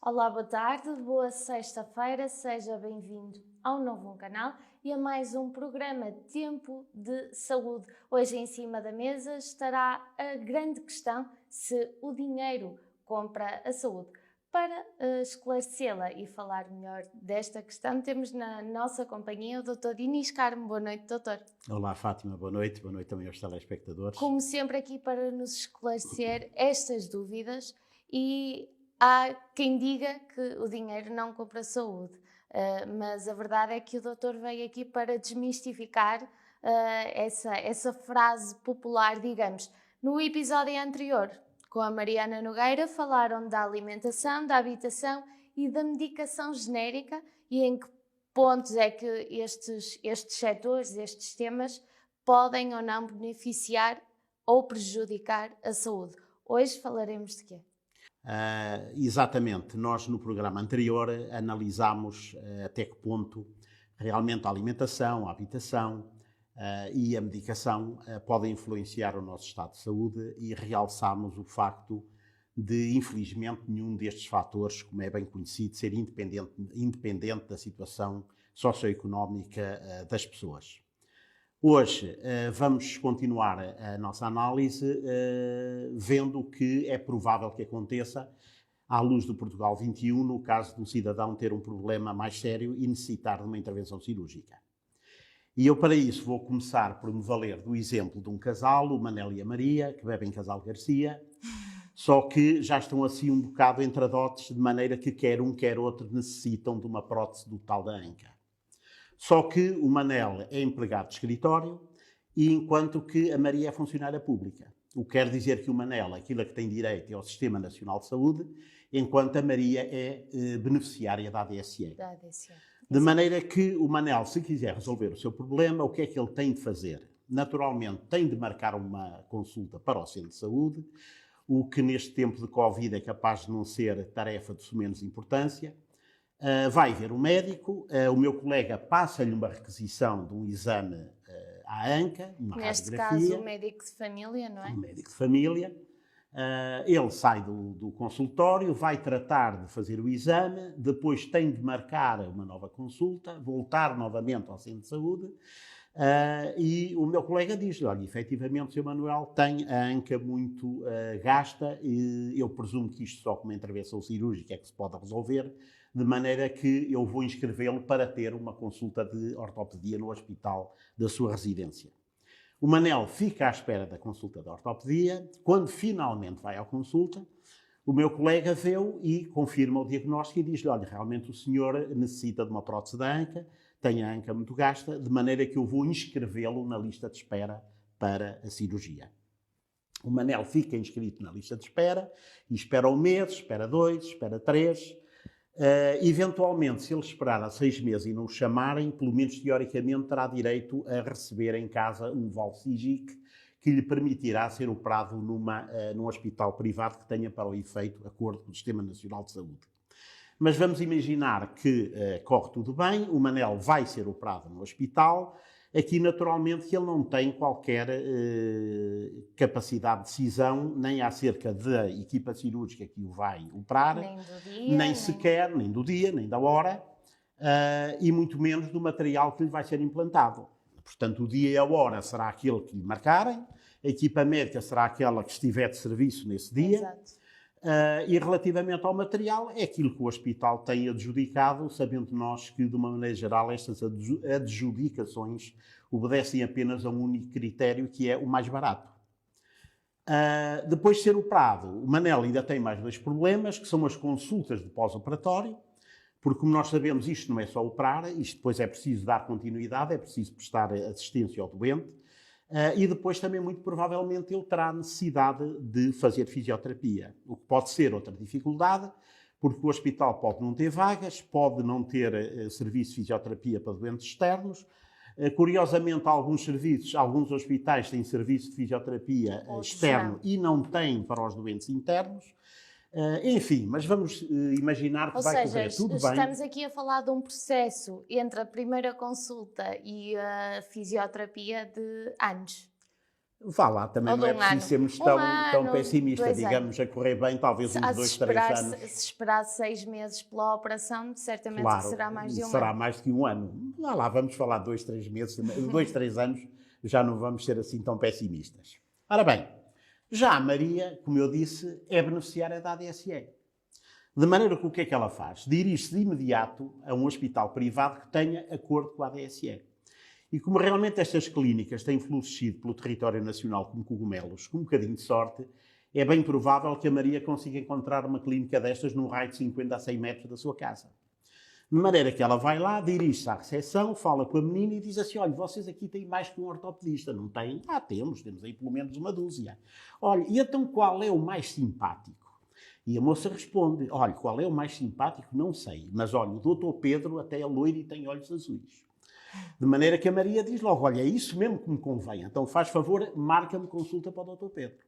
Olá, boa tarde, boa sexta-feira, seja bem-vindo ao novo canal e a mais um programa Tempo de Saúde. Hoje em cima da mesa estará a grande questão se o dinheiro compra a saúde. Para esclarecê-la e falar melhor desta questão, temos na nossa companhia o Dr. Dinis Carmo. Boa noite, doutor. Olá, Fátima, boa noite também aos telespectadores. Como sempre aqui para nos esclarecer estas dúvidas e há quem diga que o dinheiro não compra saúde, mas a verdade é que o doutor veio aqui para desmistificar essa frase popular, digamos. No episódio anterior, com a Mariana Nogueira, falaram da alimentação, da habitação e da medicação genérica e em que pontos é que estes setores, estes temas, podem ou não beneficiar ou prejudicar a saúde. Hoje falaremos de quê? Exatamente, nós no programa anterior analisámos até que ponto realmente a alimentação, a habitação e a medicação podem influenciar o nosso estado de saúde e realçámos o facto de, infelizmente, nenhum destes fatores, como é bem conhecido, ser independente da situação socioeconómica das pessoas. Hoje vamos continuar a nossa análise vendo o que é provável que aconteça à luz do Portugal 21, no caso de um cidadão ter um problema mais sério e necessitar de uma intervenção cirúrgica. E eu, para isso, vou começar por me valer do exemplo de um casal, o Manel e a Maria, que bebem Casal Garcia, só que já estão assim um bocado entradotes, de maneira que quer um, quer outro necessitam de uma prótese do tal da anca. Só que o Manel é empregado de escritório, e enquanto que a Maria é funcionária pública. O que quer dizer que o Manel, aquilo a que tem direito é ao Sistema Nacional de Saúde, enquanto a Maria é beneficiária da ADSE. De maneira que o Manel, se quiser resolver o seu problema, o que é que ele tem de fazer? Naturalmente, tem de marcar uma consulta para o centro de saúde, o que neste tempo de Covid é capaz de não ser tarefa de sumenos importância. Vai ver o médico, o meu colega passa-lhe uma requisição de um exame à anca, uma Neste radiografia. caso, o médico de família, não é? Um médico de família. Ele sai do consultório, vai tratar de fazer o exame, depois tem de marcar uma nova consulta, voltar novamente ao centro de saúde, e o meu colega diz-lhe, olha, efetivamente o Sr. Manuel tem a anca muito gasta, e eu presumo que isto só com uma intervenção cirúrgica é que se pode resolver, de maneira que eu vou inscrevê-lo para ter uma consulta de ortopedia no hospital da sua residência. O Manel fica à espera da consulta de ortopedia. Quando finalmente vai à consulta, o meu colega vê-o e confirma o diagnóstico e diz-lhe, olha, realmente o senhor necessita de uma prótese da anca, tem a anca muito gasta, de maneira que eu vou inscrevê-lo na lista de espera para a cirurgia. O Manel fica inscrito na lista de espera e espera um mês, espera 2, espera 3. Eventualmente, se ele esperar há 6 meses e não o chamarem, pelo menos teoricamente terá direito a receber em casa um Valsigic que lhe permitirá ser operado num hospital privado que tenha para o efeito acordo com o Sistema Nacional de Saúde. Mas vamos imaginar que corre tudo bem, o Manel vai ser operado no hospital. Aqui, naturalmente, que ele não tem qualquer capacidade de decisão, nem acerca da equipa cirúrgica que o vai operar, Nem do dia, nem do dia, nem da hora, e muito menos do material que lhe vai ser implantado. Portanto, o dia e a hora será aquele que lhe marcarem, a equipa médica será aquela que estiver de serviço nesse dia. Exato. E relativamente ao material, é aquilo que o hospital tem adjudicado, sabendo nós que, de uma maneira geral, estas adjudicações obedecem apenas a um único critério, que é o mais barato. Depois de ser operado, o Manel ainda tem mais 2 problemas, que são as consultas de pós-operatório, porque, como nós sabemos, isto não é só operar, isto depois é preciso dar continuidade, é preciso prestar assistência ao doente, e depois também, muito provavelmente, ele terá necessidade de fazer fisioterapia, o que pode ser outra dificuldade, porque o hospital pode não ter vagas, pode não ter serviço de fisioterapia para doentes externos. Curiosamente, alguns hospitais têm serviço de fisioterapia externo e não têm para os doentes internos. Enfim, mas vamos imaginar que vai correr tudo bem. Estamos aqui a falar de um processo entre a primeira consulta e a fisioterapia de anos. Vá lá, também Ou não de é um preciso ano. sermos Um tão ano, pessimistas, 2 digamos, anos. a correr bem, talvez uns 2, 3 anos. Se esperar 6 meses pela operação, certamente que Claro, será mais de um será ano. mais do que um ano. Vá lá, vamos falar 2, 3 meses, 2, 3 anos, já não vamos ser assim tão pessimistas. Ora bem, já a Maria, como eu disse, é beneficiária da ADSE. De maneira que o que é que ela faz? Dirige-se de imediato a um hospital privado que tenha acordo com a ADSE. E como realmente estas clínicas têm florescido pelo território nacional como cogumelos, com um bocadinho de sorte, é bem provável que a Maria consiga encontrar uma clínica destas num raio de 50 a 100 metros da sua casa. De maneira que ela vai lá, dirige-se à recepção, fala com a menina e diz assim: olha, vocês aqui têm mais que um ortopedista, não têm? Ah, temos aí pelo menos uma dúzia. Olha, e então qual é o mais simpático? E a moça responde: olha, qual é o mais simpático? Não sei, mas olha, o doutor Pedro até é loiro e tem olhos azuis. De maneira que a Maria diz logo: olha, é isso mesmo que me convém, então faz favor, marca-me consulta para o doutor Pedro.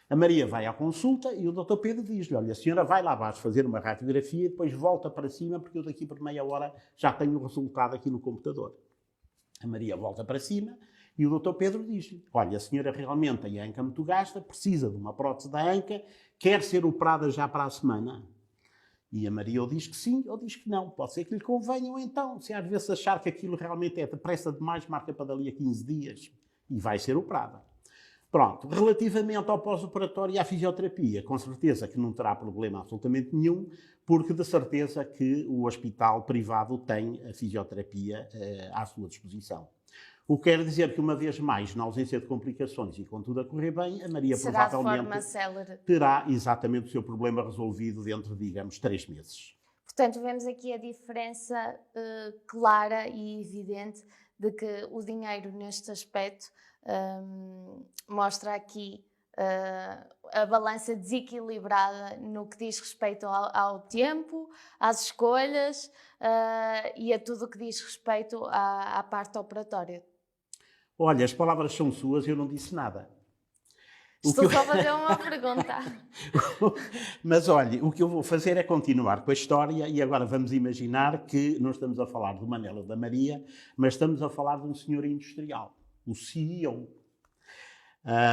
A Maria vai à consulta e o doutor Pedro diz-lhe: olha, a senhora vai lá abaixo fazer uma radiografia e depois volta para cima, porque eu daqui por meia hora já tenho o resultado aqui no computador. A Maria volta para cima e o doutor Pedro diz-lhe: olha, a senhora realmente tem a anca muito gasta, precisa de uma prótese da anca, quer ser operada já para a semana? E a Maria ou diz que sim, ou diz que não. Pode ser que lhe convenha, ou então, se às vezes achar que aquilo realmente é depressa demais, marca para dali a 15 dias e vai ser operada. Pronto, relativamente ao pós-operatório e à fisioterapia, com certeza que não terá problema absolutamente nenhum, porque de certeza que o hospital privado tem a fisioterapia à sua disposição. O que quer dizer que, uma vez mais, na ausência de complicações e com tudo a correr bem, a Maria Será de provavelmente forma célere. terá exatamente o seu problema resolvido dentro, digamos, 3 meses. Portanto, vemos aqui a diferença clara e evidente de que o dinheiro, neste aspecto, mostra aqui a balança desequilibrada no que diz respeito ao tempo, às escolhas e a tudo o que diz respeito à parte operatória. Olha, as palavras são suas, eu não disse nada. Estou só a fazer uma pergunta. Mas olha, o que eu vou fazer é continuar com a história e agora vamos imaginar que não estamos a falar do Manela ou da Maria, mas estamos a falar de um senhor industrial, o CEO.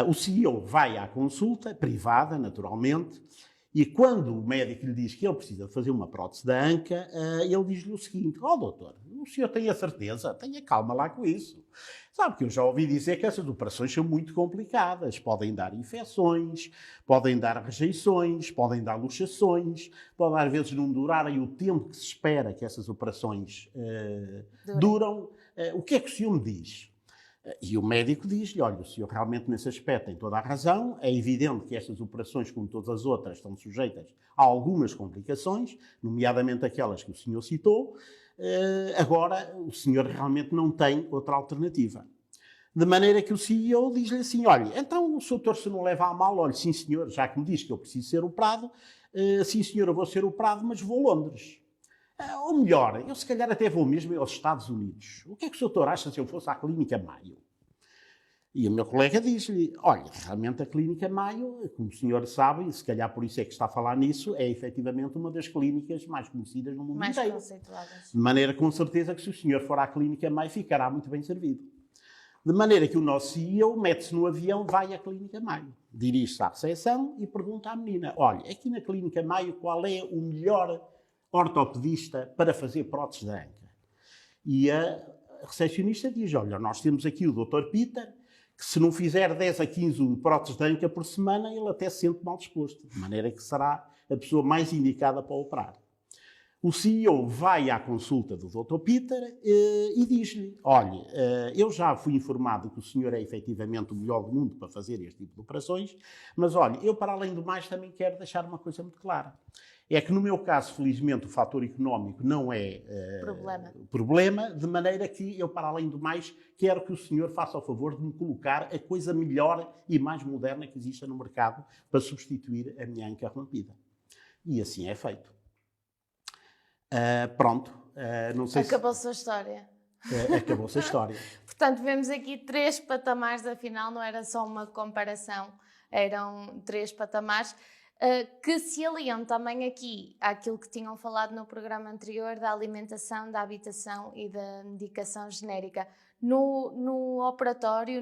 O CEO vai à consulta, privada, naturalmente, e quando o médico lhe diz que ele precisa de fazer uma prótese da anca, ele diz-lhe o seguinte: doutor, o senhor tem a certeza? Tenha calma lá com isso. Sabe que eu já ouvi dizer que essas operações são muito complicadas. Podem dar infecções, podem dar rejeições, podem dar luxações, podem às vezes não durarem o tempo que se espera que essas operações duram. O que é que o senhor me diz? E o médico diz-lhe: olha, o senhor realmente nesse aspecto tem toda a razão, é evidente que estas operações, como todas as outras, estão sujeitas a algumas complicações, nomeadamente aquelas que o senhor citou, agora o senhor realmente não tem outra alternativa. De maneira que o CEO diz-lhe assim: olha, então o doutor se não leva a mal, olha, sim senhor, já que me diz que eu preciso ser operado, sim senhor, eu vou ser operado, mas vou a Londres. Ou melhor, eu se calhar até vou mesmo aos Estados Unidos. O que é que o doutor acha se eu fosse à Clínica Maio? E o meu colega diz-lhe: olha, realmente a Clínica Maio, como o senhor sabe, e se calhar por isso é que está a falar nisso, é efetivamente uma das clínicas mais conhecidas no mundo Mais inteiro. conceituadas. De maneira com certeza que se o senhor for à Clínica Maio ficará muito bem servido. De maneira que o nosso CEO mete-se no avião, vai à Clínica Maio, dirige-se à recepção e pergunta à menina: olha, aqui na Clínica Maio qual é o melhor ortopedista para fazer próteses da anca? E a recepcionista diz: olha, nós temos aqui o Dr. Peter, que se não fizer 10 a 15 próteses de anca por semana, ele até se sente mal disposto, de maneira que será a pessoa mais indicada para operar. O CEO vai à consulta do Dr. Peter e diz-lhe: olha, eu já fui informado que o senhor é efetivamente o melhor do mundo para fazer este tipo de operações, mas olha, eu para além do mais também quero deixar uma coisa muito clara. É que no meu caso, felizmente, o fator económico não é problema, de maneira que eu, para além do mais, quero que o senhor faça o favor de me colocar a coisa melhor e mais moderna que exista no mercado para substituir a minha anca rompida. E assim é feito. Pronto. Não sei Acabou-se a história. Acabou-se a história. Portanto, vemos aqui 3 patamares, afinal, não era só uma comparação, eram 3 patamares. Que se aliam também aqui àquilo que tinham falado no programa anterior da alimentação, da habitação e da medicação genérica. No operatório,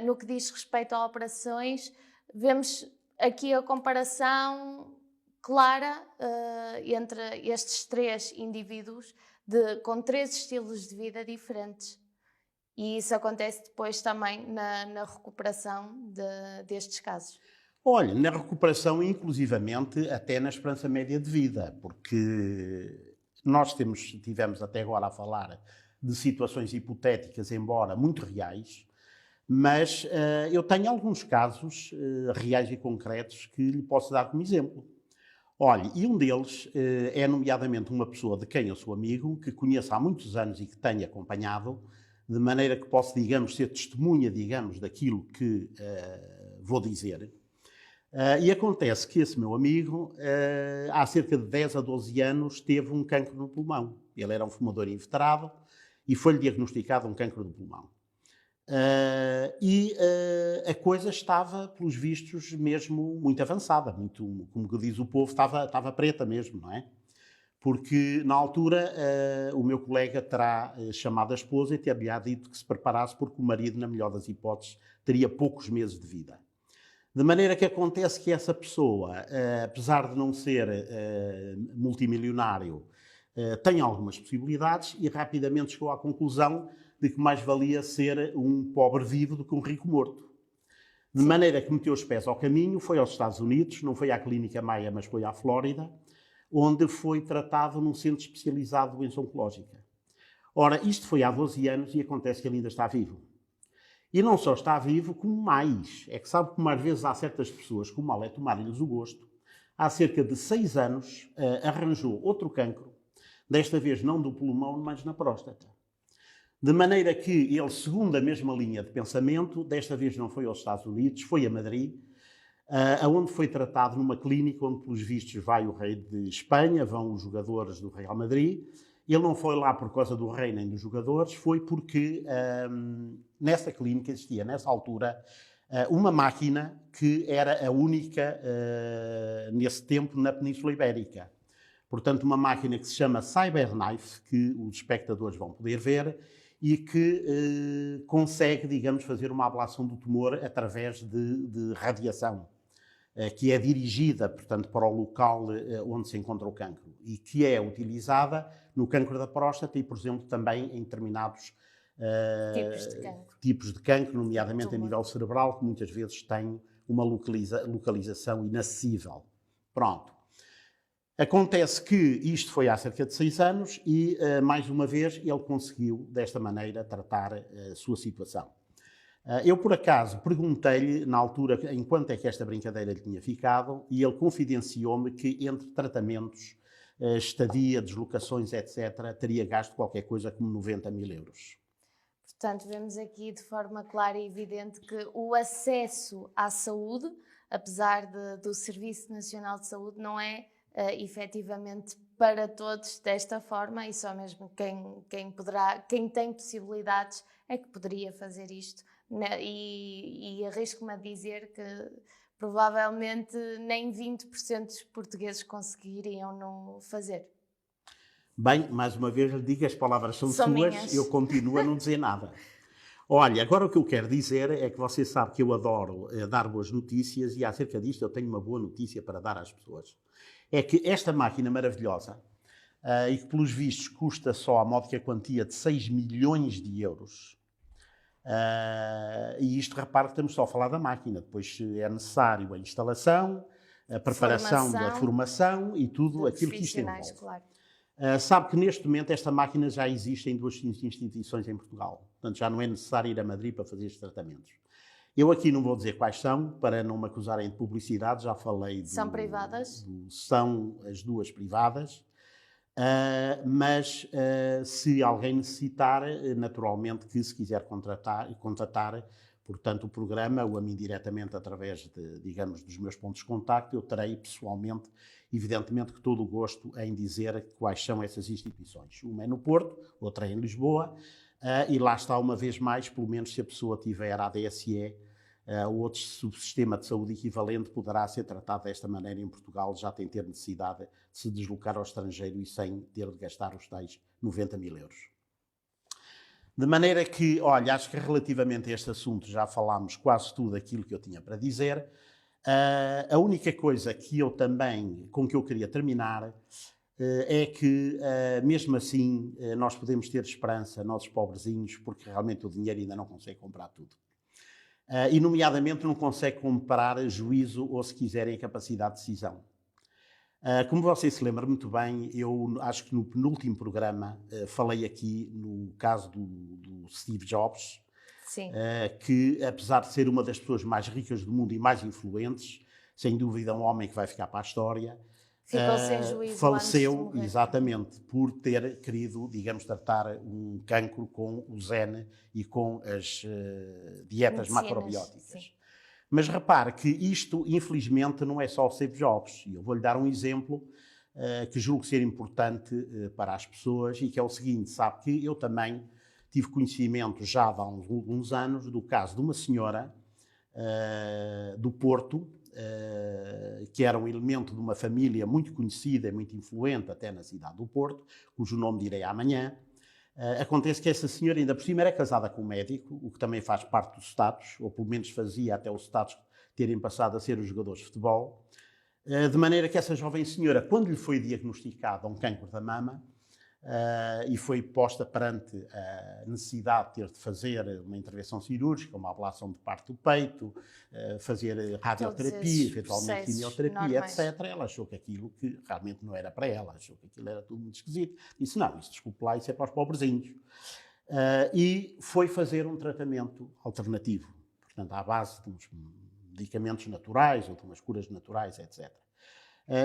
no que diz respeito a operações, vemos aqui a comparação clara entre estes 3 indivíduos com 3 estilos de vida diferentes. E isso acontece depois também na recuperação destes casos. Olha, na recuperação, inclusivamente, até na esperança média de vida, porque nós tivemos até agora a falar de situações hipotéticas, embora muito reais, mas eu tenho alguns casos reais e concretos que lhe posso dar como exemplo. Olha, e um deles é nomeadamente uma pessoa de quem eu sou amigo, que conheço há muitos anos e que tenho acompanhado, de maneira que posso, digamos, ser testemunha, digamos, daquilo que vou dizer. E acontece que esse meu amigo, há cerca de 10 a 12 anos, teve um cancro no pulmão. Ele era um fumador inveterado e foi-lhe diagnosticado um cancro do pulmão. A coisa estava, pelos vistos, mesmo muito avançada, muito, como diz o povo, estava preta mesmo, não é? Porque, na altura, o meu colega terá chamado a esposa e ter-lhe dito que se preparasse porque o marido, na melhor das hipóteses, teria poucos meses de vida. De maneira que acontece que essa pessoa, apesar de não ser multimilionário, tem algumas possibilidades e rapidamente chegou à conclusão de que mais valia ser um pobre vivo do que um rico morto. De maneira que meteu os pés ao caminho, foi aos Estados Unidos, não foi à Clínica Maia, mas foi à Flórida, onde foi tratado num centro especializado de doença oncológica. Ora, isto foi há 12 anos e acontece que ele ainda está vivo. E não só está vivo, como mais. É que sabe como às vezes há certas pessoas que o mal é tomar-lhes o gosto. Há cerca de 6 anos arranjou outro cancro, desta vez não do pulmão, mas na próstata. De maneira que ele, segundo a mesma linha de pensamento, desta vez não foi aos Estados Unidos, foi a Madrid, onde foi tratado numa clínica onde, pelos vistos, vai o rei de Espanha, vão os jogadores do Real Madrid. Ele não foi lá por causa do rei nem dos jogadores, foi porque nessa clínica existia, nessa altura, uma máquina que era a única, nesse tempo, na Península Ibérica. Portanto, uma máquina que se chama CyberKnife, que os espectadores vão poder ver, e que consegue, digamos, fazer uma ablação do tumor através de radiação, que é dirigida, portanto, para o local onde se encontra o cancro e que é utilizada no cancro da próstata e, por exemplo, também em determinados tipos de cancro, nomeadamente a nível cerebral, que muitas vezes tem uma localização inacessível. Pronto. Acontece que isto foi há cerca de 6 anos e, mais uma vez, ele conseguiu, desta maneira, tratar a sua situação. Eu, por acaso, perguntei-lhe, na altura, em quanto é que esta brincadeira lhe tinha ficado, e ele confidenciou-me que, entre tratamentos, estadia, deslocações, etc., teria gasto qualquer coisa como 90 mil euros. Portanto, vemos aqui de forma clara e evidente que o acesso à saúde, apesar do Serviço Nacional de Saúde, não é efetivamente para todos desta forma e só mesmo quem tem possibilidades é que poderia fazer isto. E arrisco-me a dizer que provavelmente nem 20% dos portugueses conseguiriam no fazer. Bem, mais uma vez lhe digo, as palavras são suas, minhas. Eu continuo a não dizer nada. Olha, agora o que eu quero dizer é que você sabe que eu adoro dar boas notícias e acerca disto eu tenho uma boa notícia para dar às pessoas. É que esta máquina maravilhosa, e que pelos vistos custa só a módica quantia de 6 milhões de euros, e isto, repare que estamos só a falar da máquina, depois é necessário a instalação, a preparação da formação e tudo aquilo que isto envolve. Claro. Sabe que neste momento esta máquina já existe em 2 instituições em Portugal, portanto já não é necessário ir a Madrid para fazer estes tratamentos. Eu aqui não vou dizer quais são, para não me acusarem de publicidade, já falei. São privadas? São as 2 privadas, mas se alguém necessitar, naturalmente que se quiser contratar, portanto, o programa, ou a mim diretamente através digamos, dos meus pontos de contacto, eu terei pessoalmente, evidentemente, que todo o gosto em dizer quais são essas instituições. Uma é no Porto, outra é em Lisboa, e lá está, uma vez mais, pelo menos se a pessoa tiver ADSE, ou outro subsistema de saúde equivalente, poderá ser tratado desta maneira em Portugal, já sem ter necessidade de se deslocar ao estrangeiro e sem ter de gastar os tais 90 mil euros. De maneira que, olha, acho que relativamente a este assunto já falámos quase tudo aquilo que eu tinha para dizer. A única coisa que eu também, com que eu queria terminar, é que, mesmo assim, nós podemos ter esperança, nós pobrezinhos, porque realmente o dinheiro ainda não consegue comprar tudo. E, nomeadamente, não consegue comprar juízo ou, se quiserem, a capacidade de decisão. Como vocês se lembram muito bem, eu acho que no penúltimo programa falei aqui no caso do Steve Jobs, que, apesar de ser uma das pessoas mais ricas do mundo e mais influentes, sem dúvida um homem que vai ficar para a história, ficou sem juízo faleceu antes de morrer. exatamente por ter querido, digamos, tratar um cancro com o Zen e com as dietas macrobióticas. Sim. Mas repare que isto, infelizmente, não é só o Steve Jobs. E eu vou-lhe dar um exemplo que julgo ser importante para as pessoas e que é o seguinte, sabe que eu também tive conhecimento já há alguns anos do caso de uma senhora do Porto, que era um elemento de uma família muito conhecida e muito influente até na cidade do Porto, cujo nome direi amanhã. Acontece que essa senhora, ainda por cima, era casada com um médico, o que também faz parte do status, ou pelo menos fazia até os status terem passado a ser os jogadores de futebol, de maneira que essa jovem senhora, quando lhe foi diagnosticado um cancro da mama, e foi posta perante a necessidade de ter de fazer uma intervenção cirúrgica, uma ablação de parte do peito, fazer radioterapia, eventualmente quimioterapia, normais, etc. Ela achou que aquilo que realmente não era para ela, achou que aquilo era tudo muito esquisito. Disse, não, isso desculpe lá, isso é para os pobrezinhos. E foi fazer um tratamento alternativo, portanto, à base de uns medicamentos naturais ou de umas curas naturais, etc.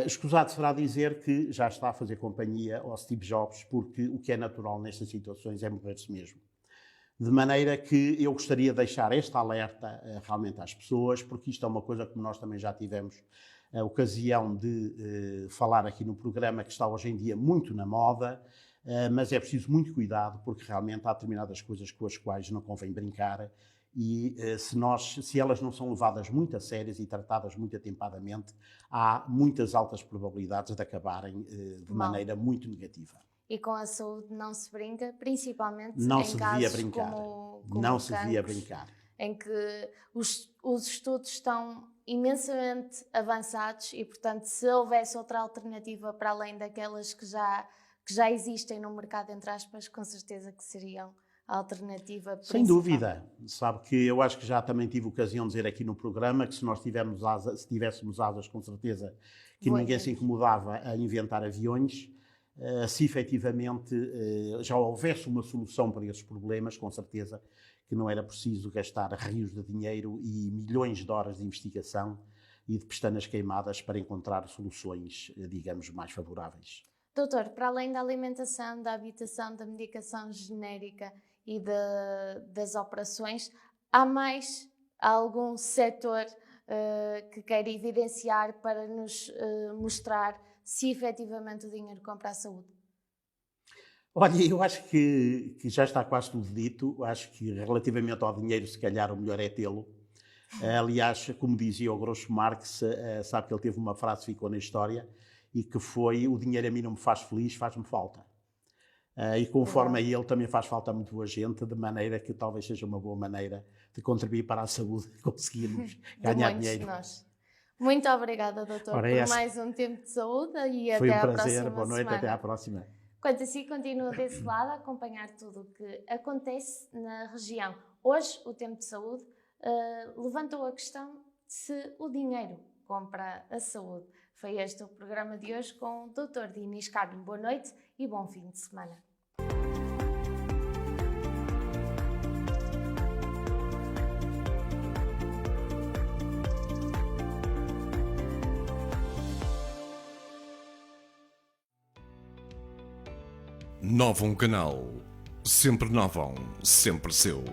Escusado será dizer que já está a fazer companhia ao Steve Jobs, porque o que é natural nestas situações é morrer-se mesmo. De maneira que eu gostaria de deixar este alerta realmente às pessoas, porque isto é uma coisa que nós também já tivemos a ocasião de falar aqui no programa, que está hoje em dia muito na moda, mas é preciso muito cuidado, porque realmente há determinadas coisas com as quais não convém brincar, e se elas não são levadas muito a sérias e tratadas muito atempadamente, há muitas altas probabilidades de acabarem de maneira muito negativa. E com a saúde não se brinca, principalmente não em se casos devia brincar. como não o se cancro, devia brincar. em que os estudos estão imensamente avançados e, portanto, se houvesse outra alternativa para além daquelas que já existem no mercado, entre aspas, com certeza que seriam a alternativa principal. Sem dúvida. Sabe que eu acho que já também tive ocasião de dizer aqui no programa que se nós tivéssemos asas, com certeza que ninguém se incomodava a inventar aviões. Se efetivamente já houvesse uma solução para esses problemas, com certeza que não era preciso gastar rios de dinheiro e milhões de horas de investigação e de pestanas queimadas para encontrar soluções, digamos, mais favoráveis. Doutor, para além da alimentação, da habitação, da medicação genérica e das operações, há mais algum setor que queira evidenciar para nos mostrar se efetivamente o dinheiro compra a saúde? Olha, eu acho que já está quase tudo dito. Acho que relativamente ao dinheiro, se calhar o melhor é tê-lo. Aliás, como dizia o Groucho Marx, sabe que ele teve uma frase que ficou na história e que foi: o dinheiro a mim não me faz feliz, faz-me falta. E conforme a ele também faz falta a muito boa gente, de maneira que talvez seja uma boa maneira de contribuir para a saúde e conseguirmos ganhar dinheiro. Nós. Muito obrigada, doutor, por mais um tempo de saúde e foi até um prazer. À próxima Boa noite, semana. até à próxima. Quanto a si, continua desse lado a acompanhar tudo o que acontece na região. Hoje, o Tempo de Saúde levantou a questão de se o dinheiro compra a saúde. Foi este o programa de hoje com o Dr. Dinis Carmo. Boa noite e bom fim de semana. Novam Canal. Sempre novam, sempre seu.